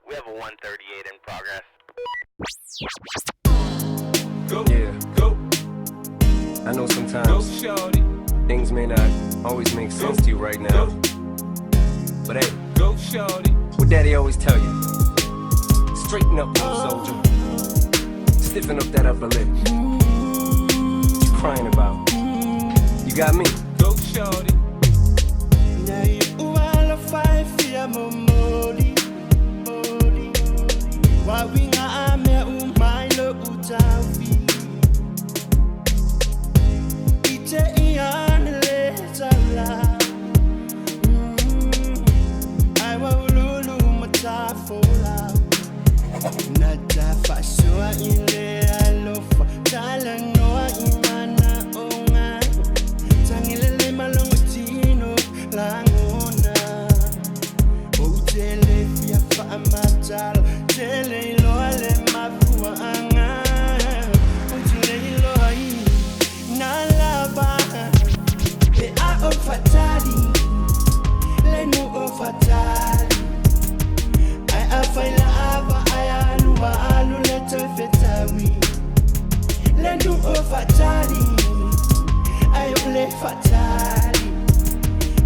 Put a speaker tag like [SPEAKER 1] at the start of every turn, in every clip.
[SPEAKER 1] We have a 138 in progress.
[SPEAKER 2] Go,
[SPEAKER 3] Yeah.
[SPEAKER 2] go,
[SPEAKER 3] I know
[SPEAKER 2] go,
[SPEAKER 3] sometimes
[SPEAKER 2] shorty.
[SPEAKER 3] things may not always make sense to you right now. But hey,
[SPEAKER 2] Go, shorty.
[SPEAKER 3] what daddy always tell you, straighten up, little soldier. Stiffen up that upper lip. What you crying about? You got me.
[SPEAKER 2] Go, shorty.
[SPEAKER 4] Wawinga ame umailo utafi Ite iyanele tala Aiwa ululu matafola Natafa shua ile alofa Tala noa imana onga Tangilele malongotino langona Outele fia fa amatala Tele loale mafua anga Utile loai Nalaba Be a o fatali Lenu o fatali Ai a faila ava ai alu wa alu leto fetawi Lenu o fatali Ai o le fatali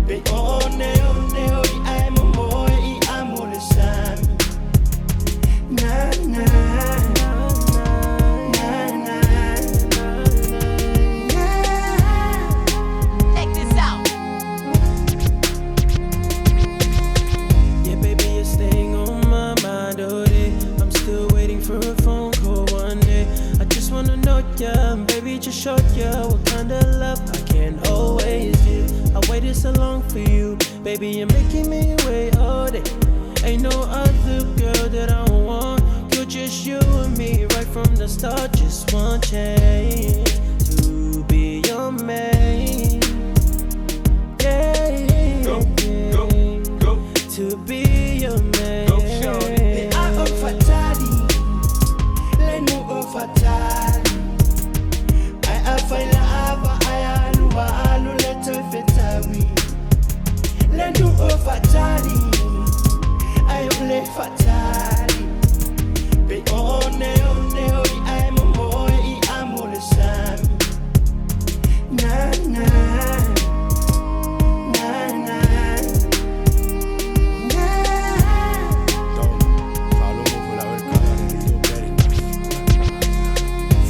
[SPEAKER 4] Be one oi ai momoe I amo le sami Na na na na
[SPEAKER 5] Check this out.
[SPEAKER 4] Yeah, baby, you're staying on my mind all day. I'm still waiting for a phone call one day. I just wanna know ya, baby, just show ya what kind of love I can always give. I waited so long for you, baby, you're making me wait all day. Ain't no other girl that I want. You're just you and me right from the start. Just one chance to be your man. Yeah,
[SPEAKER 2] Go, go, go,
[SPEAKER 4] to be your man.
[SPEAKER 2] go, shorty.
[SPEAKER 4] I o fatali, lenu o fatali. I faila ava I alu wa alu leto fetawi. Lenu o fatali, I o le fatali. Be one oi I momoe I amo le sami. Na na na na na.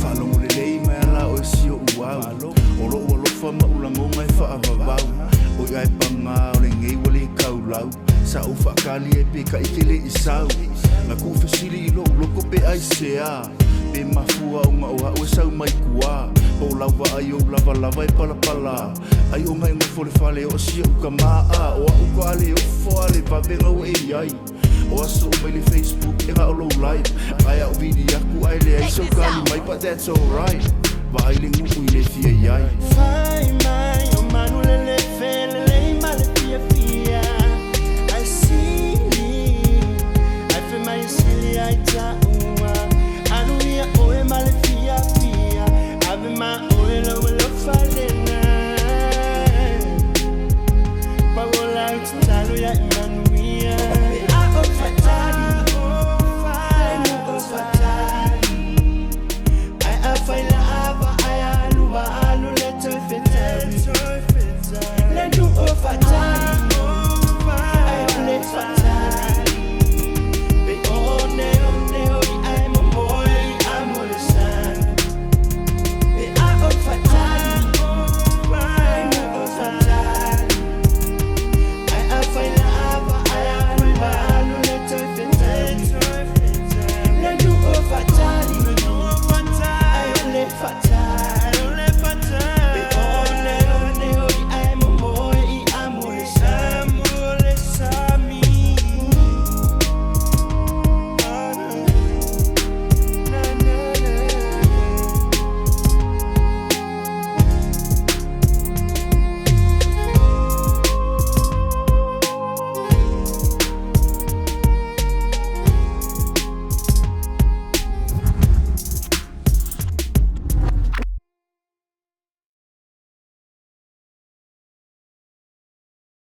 [SPEAKER 6] Falo mo lelei mai ala o sio uau Olo olo fa maulango ngai fa avavau O iai panga o le ngei wale kaulau Sa u whakali e pe ka ikele i sau Na ku fesiri i lo loko pe ai sea Pe mafua o ngā oha o sau mai kua Po lawa ai o lava lava e pala pala Ai o mai ngofo le fale o sio uka maa O a uka ale o foale pa venga o e iai O aso o mai le Facebook e nga o low live Ai au vidi aku ai le ai so kali mai But that's alright Wa ai le nguku i le fia iai
[SPEAKER 4] Find my